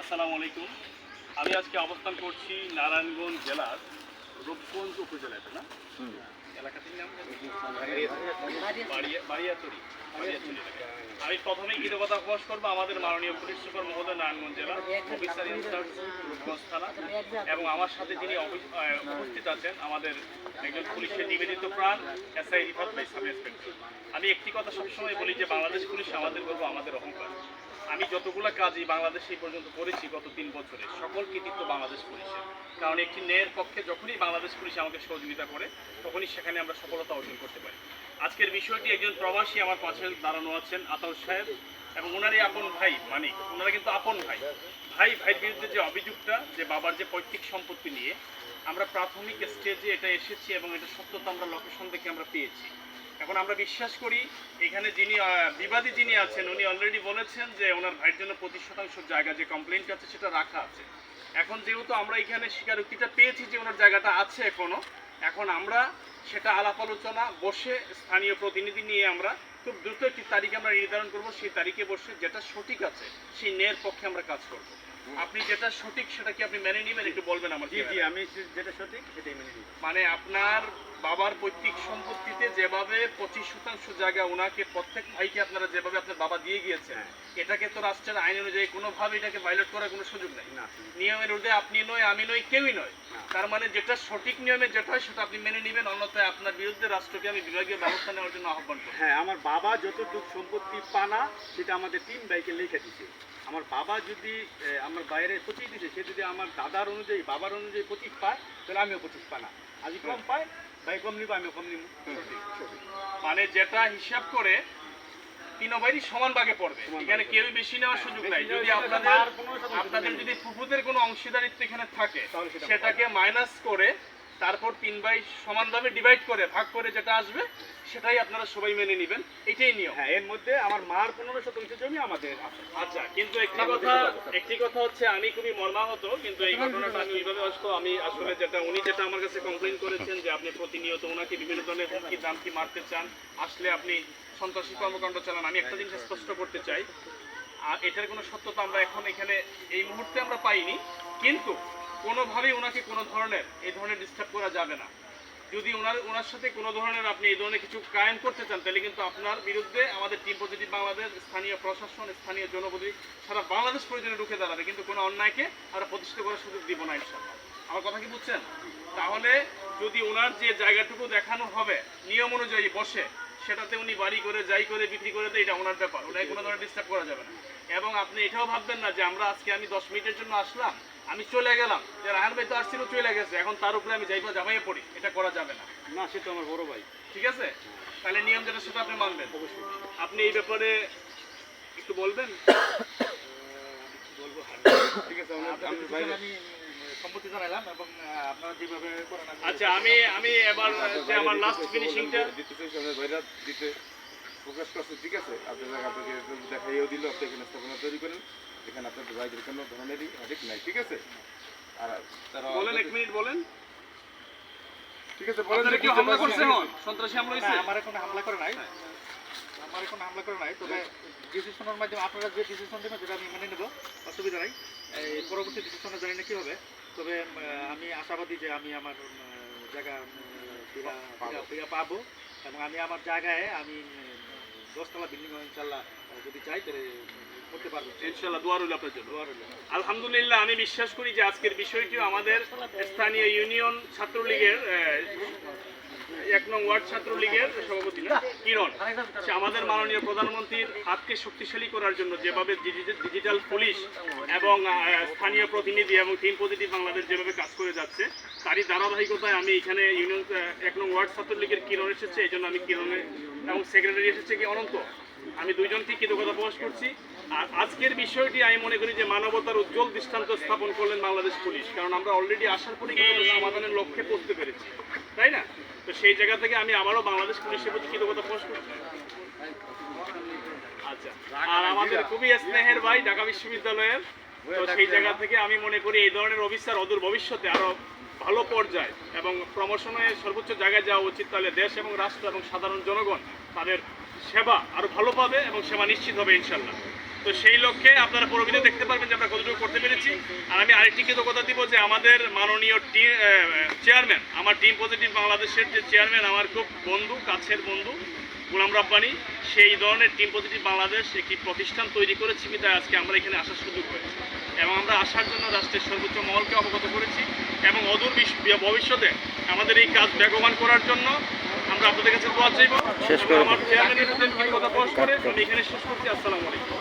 আসসালামু আলাইকুম। আমি আজকে অবস্থান করছি নারায়ণগঞ্জ জেলার রূপগঞ্জ উপজেলায়, না এলাকাটির নাম বাড়িয়াচড়ি। আমি প্রথমেই কৃতজ্ঞতা প্রকাশ করবো আমাদের মাননীয় পুলিশ সুপার মহোদয়, নারায়ণগঞ্জ জেলা অফিসার ইনচার্জ রূপগঞ্জ থানা, এবং আমার সাথে যিনি উপস্থিত আছেন আমাদের একজন পুলিশের নিবেদিত প্রাণ এসআই রিফাত ভাই, সাব ইন্সপেক্টর। আমি একটি কথা সবসময় বলি যে বাংলাদেশ পুলিশ আমাদের গর্ব, আমাদের অহংকার। আমি যতগুলো কাজই বাংলাদেশে পর্যন্ত করেছি গত 3 বছরে, সকল কৃতিত্ব বাংলাদেশ পুলিশের। কারণ একটি ন্যায়ের পক্ষে যখনই বাংলাদেশ পুলিশ আমাকে সহযোগিতা করে তখনই সেখানে আমরা সফলতা অর্জন করতে পারি। আজকের বিষয়টি একজন প্রবাসী আমার পাশে দাঁড়ানো আছেন আতাউর সাহেব এবং ওনারই আপন ভাই মানিক। ওনারা কিন্তু আপন ভাইয়ের বিরুদ্ধে যে অভিযোগটা, যে বাবার যে পৈতৃক সম্পত্তি নিয়ে আমরা প্রাথমিক স্টেজে এটা এসেছি এবং এটা সত্যতা আমরা লোকেশন থেকে আমরা পেয়েছি। এখন আমরা বিশ্বাস করি এখানে যিনি বিবাদী যিনি আছেন উনি অলরেডি বলেছেন যে ওনার ভাইয়ের জন্য 25% জায়গা যে কমপ্লেন্ট আছে সেটা রাখা আছে। এখন যেহেতু আমরা এখানে স্বীকারোক্তিটা পেয়েছি যে ওনার জায়গাটা আছে এখনো, এখন আমরা সেটা আলাপ আলোচনা বসে স্থানীয় প্রতিনিধি নিয়ে আমরা খুব দ্রুত একটি তারিখ আমরা নির্ধারণ করব। সেই তারিখে বসে যেটা সঠিক আছে সেই ন্যায়ের পক্ষে আমরা কাজ করব। আপনি যেটা সঠিক সেটা কি আপনি মেনে নেবেন, একটু বলবেন আমার? জি, আমি যেটা সঠিক সেটাই মেনে নিব। মানে আপনার বাবার পৈতৃক সম্পত্তিতে যেভাবে 25% জায়গা ওনাকে, প্রত্যেক ভাইকে আপনারা যেভাবে আপনার বাবা দিয়ে গিয়েছেন, এটাকে তো রাষ্ট্রের আইন অনুযায়ী কোনোভাবে এটাকে ভায়োলেট করার কোনো সুযোগ নেই। নিয়মের ঊর্ধ্বে আপনি নয়, আমি নই, কেউই নয়। তার মানে যেটা সঠিক নিয়মে যেটা হয় সেটা আপনি মেনে নেবেন, অন্যথায় আপনার বিরুদ্ধে রাষ্ট্রকে আমি বিভাগীয় ব্যবস্থা নেওয়ার জন্য আহ্বান করব। হ্যাঁ, আমার বাবা যতটুকু সম্পত্তি পানা সেটা আমাদের 3 ভাইকে লিখে দিছে। আমার বাবা যদি আমার বাইরে 25 দিছে, সে যদি আমার দাদার অনুযায়ী বাবার অনুযায়ী 25 পায় তাহলে আমিও 25 পানা। আজ কম পায়, ভাই কম নিব, আমিও কম নিব। মানে যেটা হিসাব করে 3 ভাইই সমান ভাগে পড়বে, এখানে কেউ বেশি নেওয়ার সুযোগ নাই। যদি আপনাদের যদি ফুফুদের কোনো অংশীদারিত্ব এখানে থাকে সেটাকে মাইনাস করে তারপর 3 ভাই সমানভাবে ডিভাইড করে ভাগ করে যেটা আসবে সেটাই আপনারা সবাই মেনে নেবেন, এটাই নিয়ম। হ্যাঁ, এর মধ্যে আমার মার 15% জমি আমাদের আছে। আচ্ছা, কিন্তু একটি কথা হচ্ছে আমি খুবই মর্মাহত, কিন্তু এই ঘটনাটা আমি ওইভাবে আমি আসলে উনি যেটা আমার কাছে কমপ্লেন করেছেন যে আপনি প্রতিনিয়ত ওনাকে বিভিন্ন ধরনের হুমকি দামকি মারতে চান, আসলে আপনি সন্ত্রাসী কর্মকাণ্ড চালান। আমি একটা জিনিস স্পষ্ট করতে চাই, আর এটার কোনো সত্যতা আমরা এখন এখানে এই মুহূর্তে আমরা পাইনি, কিন্তু কোনোভাবেই ওনাকে কোনো ধরনের এই ধরনের ডিস্টার্ব করা যাবে না। যদি ওনার সাথে কোনো ধরনের আপনি এই ধরনের কিছু কায়েম করতে চান তাহলে কিন্তু আপনার বিরুদ্ধে আমাদের টিম পজিটিভ বাংলাদেশ, স্থানীয় প্রশাসন, স্থানীয় জনপ্রতিনিধি সারা বাংলাদেশ প্রয়োজনে রুখে দাঁড়াবে, কিন্তু কোনো অন্যায়কে আমরা প্রতিষ্ঠিত করার সুযোগ দিব না ইনশাআল্লাহ। আমার কথা কি বুঝছেন? তাহলে যদি ওনার যে জায়গাটুকু দেখানো হবে নিয়ম অনুযায়ী বসে, সেটাতে উনি বাড়ি করে যাই করে বিক্রি করে দেয়, এটা ওনার ব্যাপার, ওনাকে কোনো ধরনের ডিস্টার্ব করা যাবে না। এবং আপনি এটাও ভাববেন না যে আমি 10 মিনিটের জন্য আসলাম, আমি চলে গেলাম, যে রাহান ভাই তো আসছিল চলে গেছে, এখন তার উপরে আমি জামাইয়ে পড়ি, এটা করা যাবে না। না, সে তো আমার বড় ভাই। ঠিক আছে, তাহলে নিয়ম যেটা সেটা আপনি মানবেন অবশ্যই। আপনি এই ব্যাপারে একটু বলবেন? বলবো। ঠিক আছে, আমি সম্মতি জানাইলাম এবং আপনারা যেভাবে করেন। আচ্ছা, আমি এবার যে আমার লাস্ট ফিনিশিংটা দিতে প্রকাশ করছে, ঠিক আছে, আপনাকে দেখাইও দিল, আপনি এখানে স্থাপনা তৈরি করেন, এখানে আপনাদের ভাইদের কোনো ধরনেরই অধিক নাই, ঠিক আছে। আর তারা বলেন, 1 মিনিট বলেন। ঠিক আছে, বলেন। কি হামলা করছে? হন সন্ত্রাসী হামলা হইছে? আমার কোনো হামলা করে নাই, তবে ডিসিশনের মাধ্যমে আপনারা যে ডিসিশন দেবেন সেটা আমি মেনে নেব, অসুবিধা নাই। এই পরবর্তী ডিসিশনে জানি না কী হবে, তবে আমি আশাবাদী যে আমি আমার জায়গা ফিরা পাবো এবং আমি আমার জায়গায় আমি 10 তলা বিল্ডিং ইনশাল্লাহ যদি চাই তাহলে করতে পারবো ইনশাআল্লাহ। দোয়া রইল আপনার জন্য। আলহামদুলিল্লাহ, আমি বিশ্বাস করি যে আজকের বিষয়টিও আমাদের স্থানীয় ইউনিয়ন ছাত্রলীগের 1 নং ওয়ার্ড ছাত্রলীগের সভাপতি কিরণ, সে আমাদের মাননীয় প্রধানমন্ত্রীর হাতকে শক্তিশালী করার জন্য যেভাবে ডিজিটাল পুলিশ এবং স্থানীয় প্রতিনিধি এবং টিম পজিটিভ বাংলাদেশ যেভাবে কাজ করে যাচ্ছে, তারই ধারাবাহিকতায় আমি এখানে ইউনিয়ন 1 নং ওয়ার্ড ছাত্রলীগের কিরণ এসেছে, এই জন্য আমি কিরণের এবং সেক্রেটারি এসেছে কি অনন্ত, আমি দুইজনকে কৃতজ্ঞতা প্রকাশ করছি। আর আজকের বিষয়টি আমি মনে করি যে মানবতার উজ্জ্বল দৃষ্টান্ত স্থাপন করলেন বাংলাদেশ পুলিশ, কারণ আমরা অলরেডি আসার পরে কিন্তু সমাধানের লক্ষ্যে পৌঁছতে পেরেছি, তাই না? তো সেই জায়গা থেকে আমি আবারও বাংলাদেশ পুলিশের প্রতি কৃতজ্ঞতা প্রকাশ করছি। আচ্ছা, আর আমাদের খুবই স্নেহের ভাই ঢাকা বিশ্ববিদ্যালয়ের, তো সেই জায়গা থেকে আমি মনে করি এই ধরনের অফিসার অদূর ভবিষ্যতে আরো ভালো পর্যায়ে এবং প্রমোশনে সর্বোচ্চ জায়গায় যাওয়া উচিত, তাহলে দেশ এবং রাষ্ট্র এবং সাধারণ জনগণ তাদের সেবা আরো ভালো পাবে এবং সেবা নিশ্চিত হবে ইনশাল্লাহ। তো সেই লক্ষ্যে আপনারা পুরো ভিডিও দেখতে পারবেন যে আমরা কতটুকু করতে পেরেছি। আর আমি আরেকটি কৃতজ্ঞতা দিব যে আমাদের মাননীয় চেয়ারম্যান, আমার টিম পজিটিভ বাংলাদেশের যে চেয়ারম্যান, আমার খুব বন্ধু, কাছের বন্ধু গোলাম রাব্বানি, সেই ধরনের টিম পজিটিভ বাংলাদেশ একটি প্রতিষ্ঠান তৈরি করেছি, তাই আজকে আমরা এখানে আসার সুযোগ হয়েছে এবং আমরা আসার জন্য রাষ্ট্রের সর্বোচ্চ মহলকে অবগত করেছি এবং অদূর ভবিষ্যতে আমাদের এই কাজ বেগবান করার জন্য আমরা আপনাদের কাছে দোয়া চাইব। আমার চেয়ারম্যানের কথা প্রকাশ করে আমি এখানে শেষ করছি। আসসালামু আলাইকুম।